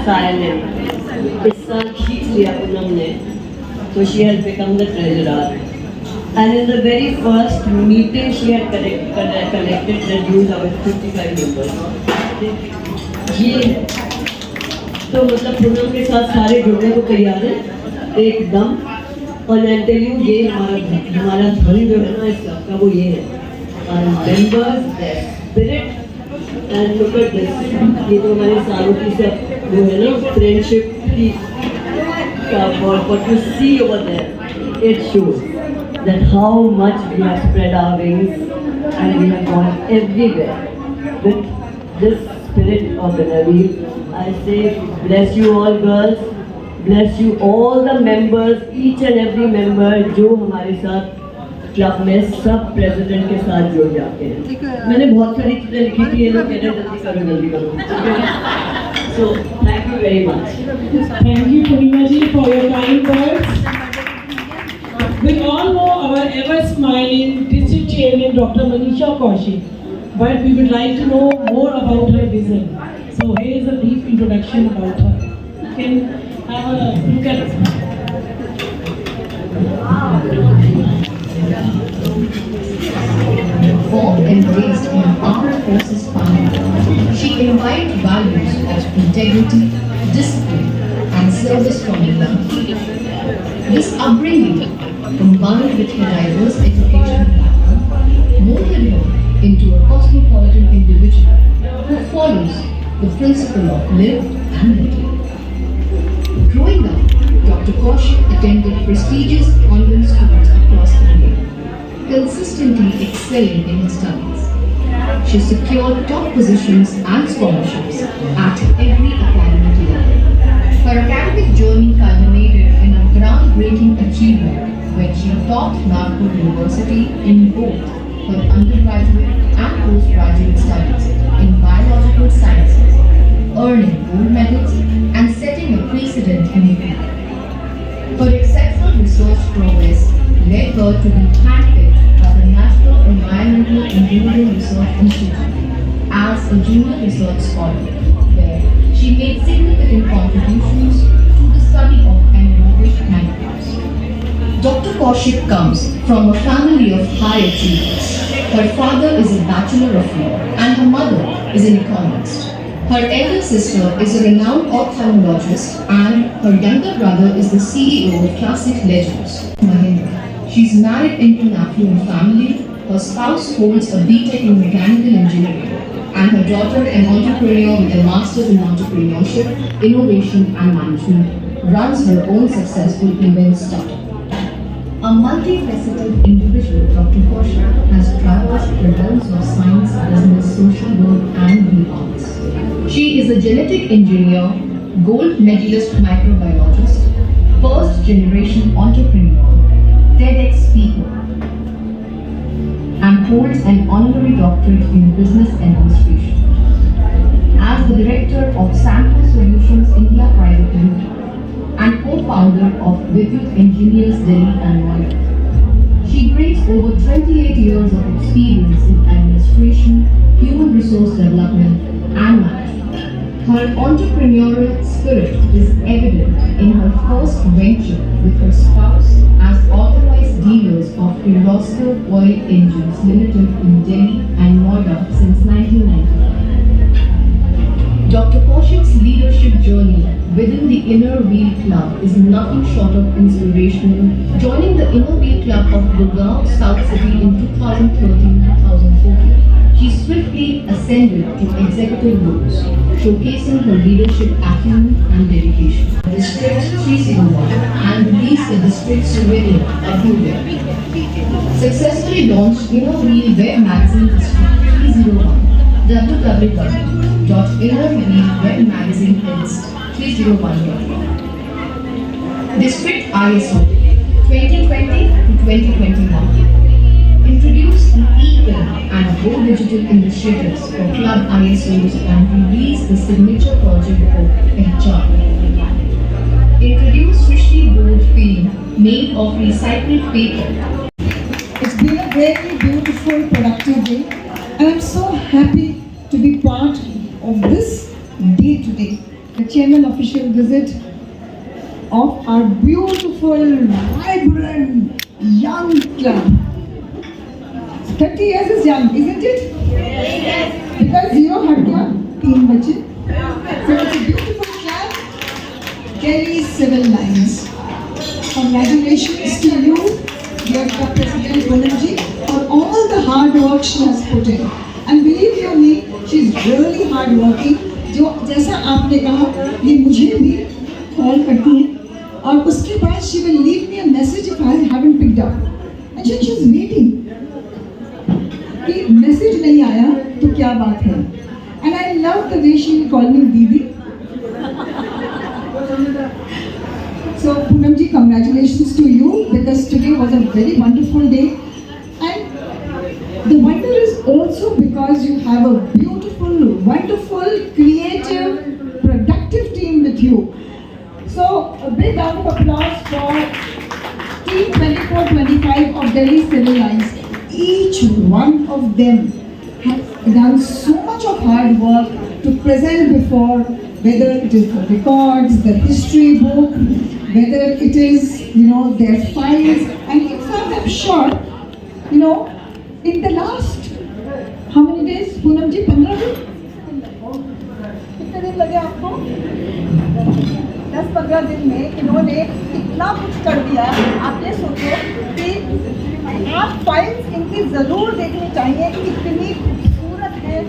Silent. इस साल खींच लिया पूनम ने, so she has become the treasurer. And in the very first meeting, she had collected the dues of 55 members. ये तो मतलब पूनम के साथ सारे जुड़ने को तैयार हैं एकदम. और I tell you, ये हमारा धन जो है ना इस क्लब का, वो ये है. Our members, their spirit, and look at this. ये तो हमारे सालों की सब वो है ना फ्रेंडशिप की का, what you see over there, it shows that how much we have spread our wings and we have gone everywhere with this spirit of the Naveen. I say bless you all girls, bless you all the members, each and every member जो हमारे साथ club में सब president के साथ जुड़ जाते हैं. मैंने बहुत सारी चीज़ें लिखी थी, ये लोग कहते हैं जल्दी करो. So thank you very much. Thank you, Purnima ji, for your kind words. We all know our ever-smiling district chairman, Dr. Manisha Kaushik, but we would like to know more about her vision. So here is a brief introduction about her. You can have a look at it. Born and raised in an armed forces family, she imbibed values of integrity, discipline, and service from a young age. This upbringing, combined with her diverse educational background, molded her into a cosmopolitan individual who follows the principle of live and let live. Growing up, Dr. Kaushik attended prestigious convent schools across India, consistently excelling in her studies. She secured top positions and scholarships at every academic level. Her academic journey culminated in a groundbreaking achievement when she topped Nagpur University in both her undergraduate and postgraduate studies in biological sciences, earning gold medals and setting a precedent in the field. Her exceptional research progress led her to be handpicked by the National Environmental Individual Research Institute as a junior research scholar, where she made significant contributions to the study of anaerobic microbes. Dr. Kaushik comes from a family of high achievers. Her father is a Bachelor of Law and her mother is an economist. Her elder sister is a renowned ophthalmologist and her younger brother is the CEO of Classic Legends, Mahindra. She's married into an affluent family. Her spouse holds a BTech in mechanical engineering and her daughter, an entrepreneur with a master's in entrepreneurship, innovation and management, runs her own successful event startup. A multifaceted individual, Dr. Kaushik has traversed the realms of science, business, social work and the arts. She is a genetic engineer, gold medalist microbiologist, first generation entrepreneur, TEDx speaker, and holds an honorary doctorate in business administration. As the director of Sample Solutions India Private Limited and co-founder of Vidyut Engineers Delhi and Noida, she brings over 28 years of experience in administration, human resource development, and management. Her entrepreneurial spirit is evident in her first venture with her spouse as authorized dealers of Kirloskar Oil Engines Limited in Delhi and Noida since 1995. Dr. Kaushik's leadership journey within the Inner Wheel Club is nothing short of inspirational. Joining the Inner Wheel Club of Gurgaon, South City in 2013-2014, she swiftly ascended to executive roles, showcasing her leadership acumen and dedication. District 301 and released the district souvenir of India. Successfully launched Inner Wheel Web Magazine District 301, www www.airmanagewebmagazine.301.com. District ISO 2020 to 2021 introduced an equal and go digital initiatives for club ISOs and released the signature project book Pehchan. Introduced Srishti board film made of recycled paper. It's been a very beautiful, productive day, and I'm so happy to be part of this day today. The chairman official visit of our beautiful, vibrant, young club. 30 years is young, isn't it? Yes. Because zero had gone, 3 bache. So it's a beautiful club. Delhi Civil Lines. Congratulations to you, dear Club President Poonamji, for all the hard work she has put in. And believe you me, she is really hard working. जो जैसा आपने कहा, ये मुझे भी call करती है और उसके बाद she will leave me a message if I haven't picked up. And she is waiting. कि मैसेज नहीं आया तो क्या बात है. And I love the way she will call me Didi. So Poonamji, congratulations to you because today was a very wonderful day, and the wonder is also because you have a beautiful, wonderful, creative, productive team with you. So a big round of applause for Team 24-25 of Delhi Civil Lines. Each one of them has done so much of hard work to present before, whether it is the records, the history book, whether it is, their files. And in fact, I'm sure, in the last, how many days, Poonamji, 15 दिन? कितने दिन लगे आपको? 10-15 दिन में इन्होंने इतना कुछ कर दिया. आप ये सोचो कि आप फाइल्स इनकी जरूर देखनी चाहिए, इतनी खूबसूरत है.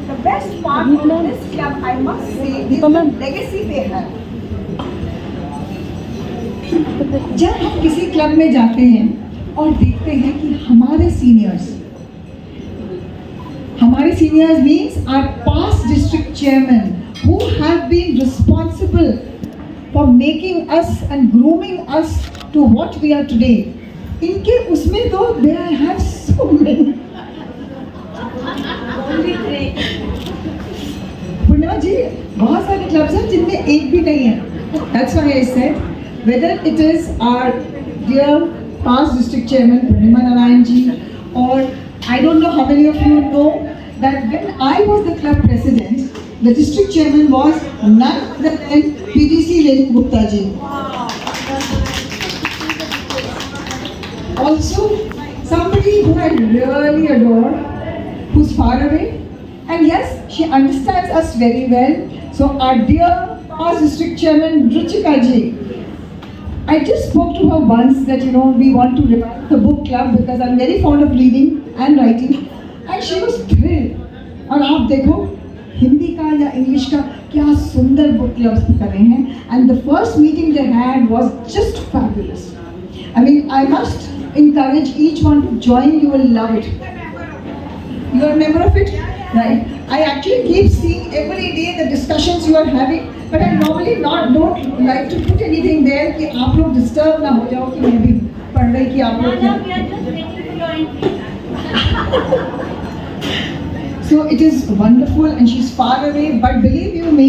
The best part of this club, I must say, is the legacy they have. जब हम किसी क्लब में जाते हैं और देखते हैं कि हमारे seniors means our past district chairman who have been responsible for making us and grooming us to what we are today. इनके उसमें तो there I have so many. पूर्णिमा जी, बहुत सारे क्लब्स हैं जिनमें एक भी नहीं है. That's why I said, whether it is our dear past district chairman Purnima Narayan ji, or I don't know how many of you know that when I was the club president, the district chairman was none other than PDC Lenu Gupta ji. Also, somebody who I really adore, who's far away, and yes, she understands us very well. So our dear past district chairman Ruchika ji, I just spoke to her once that we want to revive the book club because I'm very fond of reading and writing, and she was thrilled. और आप देखो हिंदी का या English का क्या सुंदर book clubs कर रहे हैं, and the first meeting they had was just fabulous. I mean, I must encourage each one to join. You will love it. You are a member of it, right? I actually keep seeing every day the discussions you are having, but I normally don't like to put anything there कि आप लोग disturb ना हो जाओ कि मैं भी पढ़ रही कि आप लोग क्या. So it is wonderful, and she's far away, but believe you me,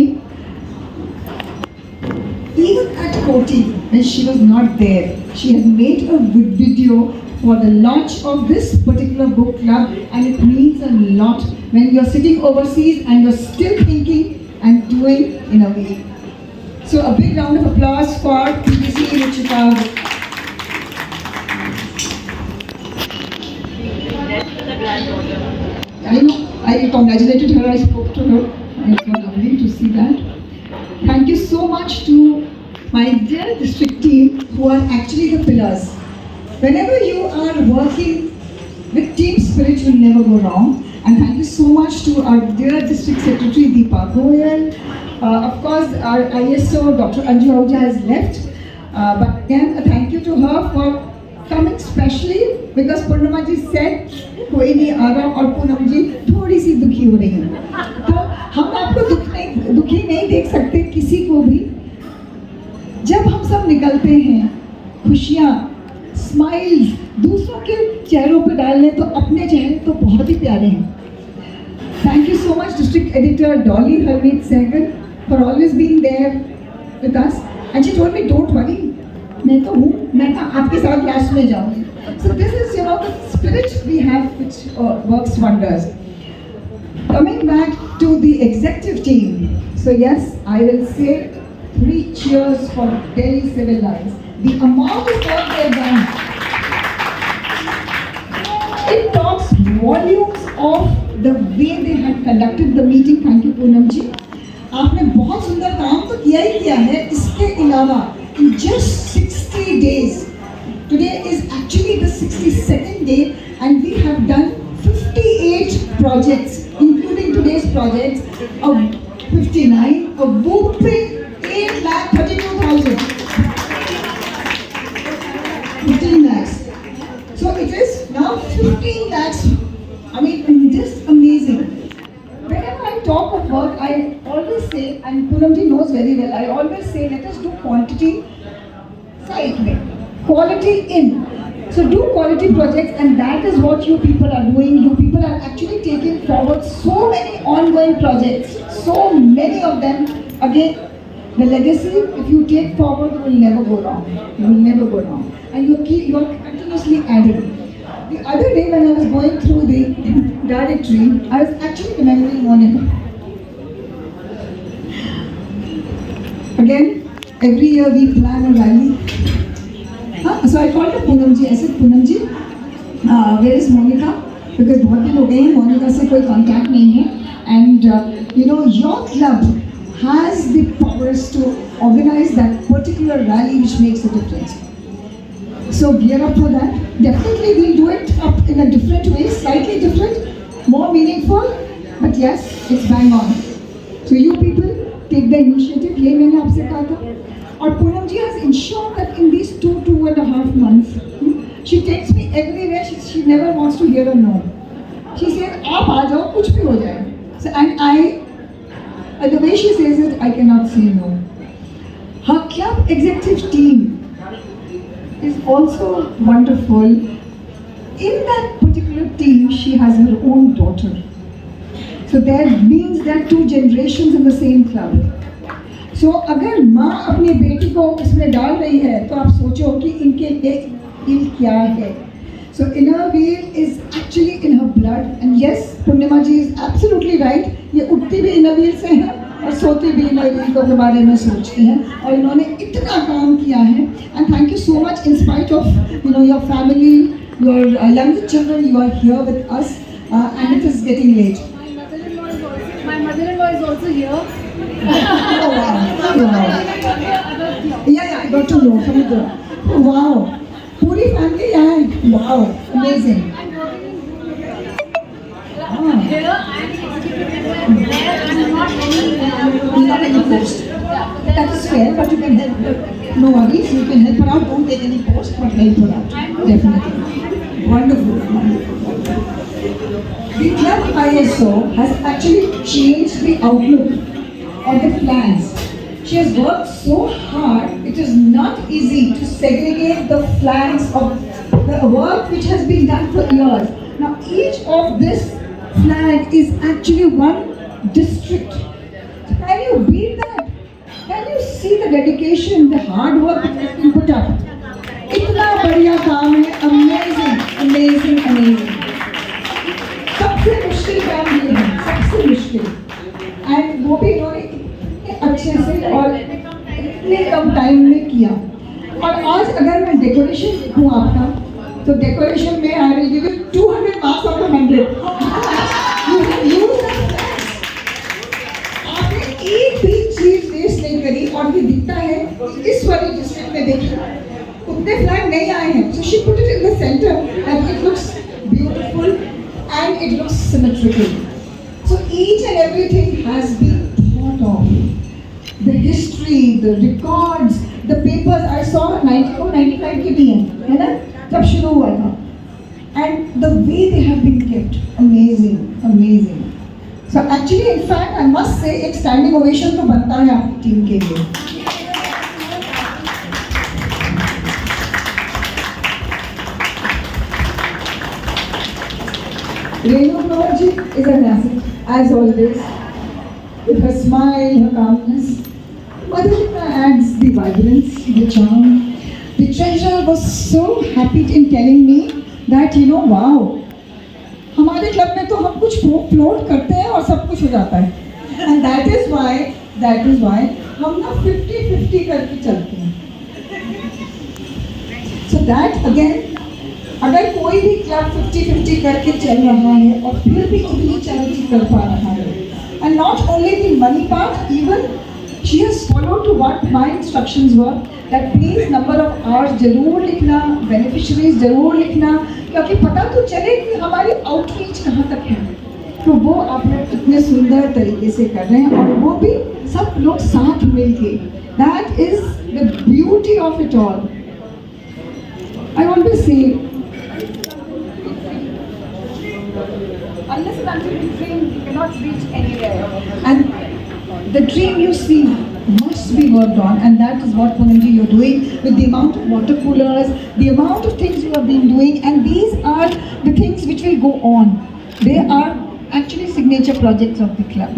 even at Koti, when she was not there, she has made a good video for the launch of this particular book club, and it means a lot when you're sitting overseas and you're still thinking and doing in a way. So a big round of applause for PDC Ruchika. I know, I congratulated her, I spoke to her, and it's so lovely to see that. Thank you so much to my dear district team who are actually the pillars. Whenever you are working with team spirit, you'll never go wrong. And thank you so much to our dear district secretary Deepa Goyal. Of course, our ISO Dr. Anju Ahuja has left. But again, a thank you to her for coming specially because Purnima ji said कोई नहीं आ रहा और पूनम जी थोड़ी सी दुखी हो रही हैं. तो हम district editor Dolly Harmeet Sehgal for always being there with us. And she told me, don't worry, मैं तो हूँ, मैं आपके साथ लास्ट में जाऊँगी. So this is, you know, the spirit we have which works wonders. Coming back to the executive team. So yes, I will say 3 cheers for Delhi Civil Lines. The amount of work they've done, it talks volumes of the way they had conducted the meeting. Thank you, Poonam ji. आपने बहुत सुंदर काम तो किया ही किया है. इसके अलावा in just 60 days, today is actually the 62nd day, and we have done 58 projects, including today's projects of 59, a whopping 8,32,000. 15 lakhs. So it is now 15 lakhs. I mean, just amazing. Whenever I talk of work, I always say, and Poonamji knows very well, I always say, let us do quantity side में, quality in. So do quality projects, and that is what you people are doing. You people are actually taking forward so many ongoing projects, so many of them. Again, the legacy, if you take forward, you will never go wrong. You will never go wrong. And you are continuously adding. The other day when I was going through the directory, I was actually remembering Monica. Again, every year we plan a rally. So I called up Poonamji. I said, Poonamji, where is Monica? Because बहुत दिन हो गए हैं, Monica से कोई contact नहीं है. And you know, your club has the powers to organize that particular rally which makes a difference. So gear up for that. Definitely we'll do it up in a different way, slightly different, more meaningful, but yes, it's bang on. So you people take the initiative. ये मैंने आपसे कहा था. और Poonam ji has ensured that in these 2.5 months, she takes me everywhere. She never wants to hear a no. She says, आप आ जाओ, कुछ भी हो जाए. So and the way she says it, I cannot say no. Her club executive team is also wonderful. In that particular team, she has her own daughter. So that means there are 2 generations in the same club. So अगर माँ अपनी बेटी को इसमें डाल रही है, तो आप सोचो कि इनके दिल क्या है. So inner wheel is actually in her blood, and yes, Purnima ji is absolutely right. ये उठती भी inner wheel से है और सोती भी inner wheel के बारे में सोचती हैं, और इन्होंने इतना काम किया है. And thank you so much. In spite of your family, your younger children, you are here with us, and it is getting late. My mother-in-law is also here. Oh wow! Yeah, I got to know from the. Wow! पूरी family यहाँ है. Wow! Amazing. Not any post. That is fair, but you can help. No worries, you can help her out. Don't take any post, but help her out. Definitely. Wonderful, wonderful. The club ISO has actually changed the outlook of the flags. She has worked so hard. It is not easy to segregate the flags of the work which has been done for years. Now each of this flag is actually one district. Can you beat that? Can you see the dedication, the hard work that has been put up? इतना बढ़िया काम है. Amazing, amazing, amazing. सबसे मुश्किल काम ये है, सबसे मुश्किल. And वो भी इन्होंने इतने अच्छे से और इतने कम टाइम में किया. और आज अगर मैं डेकोरेशन देखूँ आपका, तो डेकोरेशन में I will give you 200 marks out of 100. You have used the flags. आपने एक भी चीज वेस्ट नहीं करी, और ये दिखता है इस वाली डिस्ट्रिक्ट में. देखिए उतने फ्लैग नहीं आए हैं. So she put it in the center and it looks beautiful and it looks symmetrical. So each and everything has been thought of. The history, the records, the papers. I saw 94-95 की भी है ना, तब शुरू हुआ था. And the way they have been kept, amazing, amazing. So actually, in fact, I must say, एक standing ovation तो बनता है आपकी टीम के लिए. Renu Kaurji is an asset, as always, with her smile, her calmness. Madhurika adds the vibrance, the charm. The treasurer was so happy in telling me that, wow, हमारे club में तो हम कुछ फ्लोट करते हैं और सब कुछ हो जाता है. And that is why हम ना 50-50 करके चलते हैं. So that again, अगर कोई भी क्लब 50-50 करके चल रहा है और फिर भी इतनी चैरिटी कर पा रहा है, and not only the money part, even she has followed to what my instructions were, that please number of hours जरूर लिखना, beneficiaries जरूर लिखना, क्योंकि पता तो चले कि हमारी आउटरीच कहाँ तक है. तो वो आप लोग इतने सुंदर तरीके से कर रहे हैं और वो भी सब लोग साथ मिलके. That is the beauty of it all. I want to say, unless and until you dream, you cannot reach anywhere. And the dream you see must be worked on, and that is what Poonamji you're doing with the amount of water coolers, the amount of things you have been doing, and these are the things which will go on. They are actually signature projects of the club.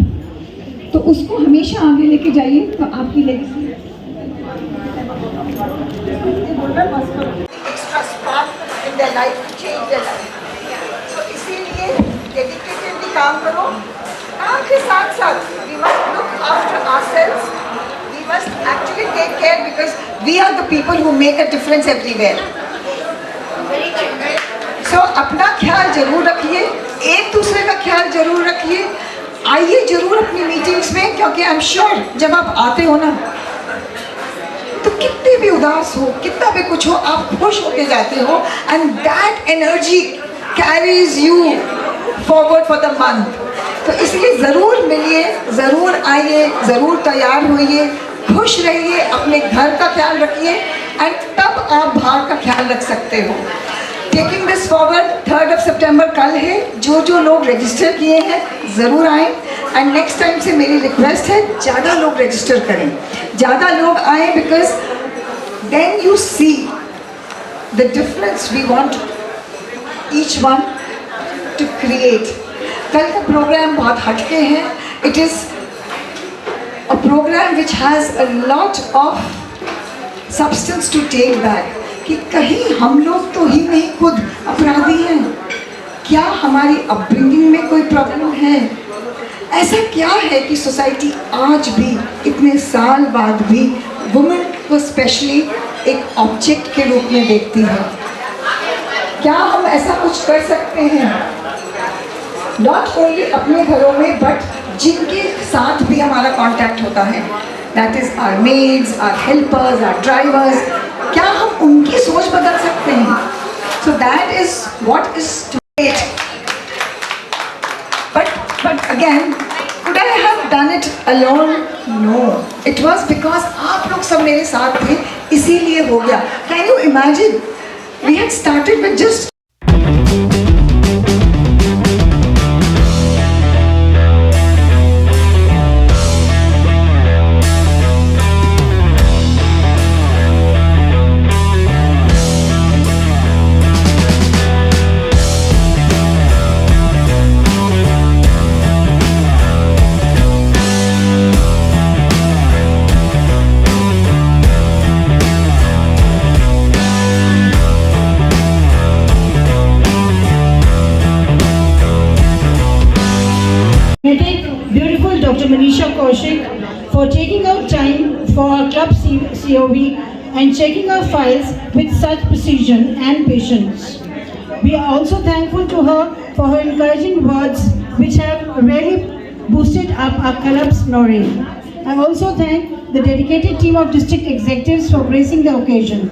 तो उसको हमेशा आगे लेके जाइए, तो आपकी legacy extra spark in their life to change their life. So इसीलिए dedicatedly काम करो. काम के साथ साथ we must look after ourselves. We must actually take care because we are the people who make a difference everywhere. So अपना ख्याल जरूर रखिए, एक दूसरे का ख्याल जरूर रखिए. आइए जरूर अपनी मीटिंग्स में, क्योंकि आई एम श्योर जब आप आते हो ना तो कितने भी उदास हो, कितना भी कुछ हो, आप खुश होके जाते हो. And that energy carries you forward for the month. तो इसलिए ज़रूर मिलिए, ज़रूर आइए, ज़रूर तैयार होइए, खुश रहिए, अपने घर का ख्याल रखिए, एंड तब आप बाहर का ख्याल रख सकते हो. टेकिंग दिस फॉरवर्ड, 3rd सितंबर कल है. जो लोग रजिस्टर किए हैं ज़रूर आएँ. एंड नेक्स्ट टाइम से मेरी रिक्वेस्ट है, ज़्यादा लोग रजिस्टर करें, ज़्यादा लोग आएँ, because then you see the difference we want each one to create. कल का प्रोग्राम बहुत हटके हैं. It is a programme which has a lot of substance to take back, कि कहीं हम लोग तो ही नहीं खुद अपराधी हैं. क्या हमारी अपब्रिंगिंग में कोई प्रॉब्लम है? ऐसा क्या है कि सोसाइटी आज भी इतने साल बाद भी वुमेन को स्पेशली एक ऑब्जेक्ट के रूप में देखती है? क्या हम ऐसा कुछ कर सकते हैं? नॉट ओनली अपने घरों में, बट जिनके साथ भी हमारा कांटेक्ट होता है, that is our maids, our helpers, our drivers. क्या हम उनकी सोच बदल सकते हैं? So that is what is great. But again, could I have done it alone? No, it was because आप लोग सब मेरे साथ थे, इसीलिए हो गया. Can you imagine, we had started with just Beautiful Dr. Manisha Kaushik for taking out time for our club COV and checking our files with such precision and patience. We are also thankful to her for her encouraging words which have really boosted up our club's morale. I also thank the dedicated team of district executives for gracing the occasion.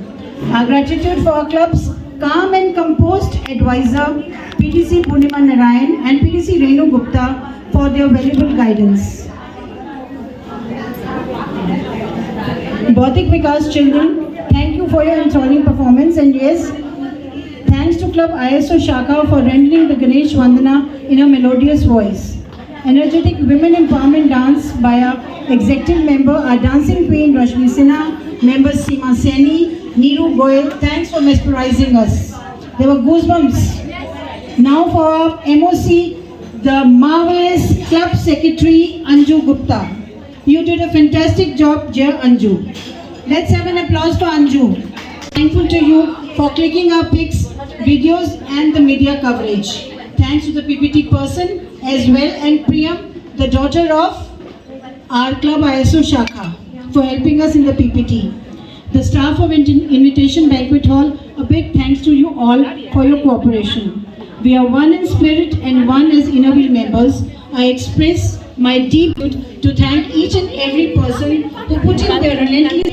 Our gratitude for our club's calm and composed advisor, PTC Purnima Narayan and PTC Renu Gupta, for their valuable guidance. Bautik Vikas children, thank you for your enthralling performance, and yes, thanks to Club ISO Shaka for rendering the Ganesh Vandana in a melodious voice. Energetic women empowerment dance by our executive member, our dancing queen Rashmi Sinha, members Seema Seni, Neeru Goyal, thanks for mesmerizing us. There were goosebumps Now for MOC, the marvelous club secretary Anju Gupta. You did a fantastic job, dear Anju. Let's have an applause for Anju. Thankful to you for clicking our pics, videos and the media coverage. Thanks to the PPT person as well and Priyam, the daughter of our club ISO Shakha, for helping us in the PPT. The staff of Invitation Banquet Hall, a big thanks to you all for your cooperation. We are one in spirit and one as Innovate members. I express my deep gratitude to thank each and every person who put in their relentless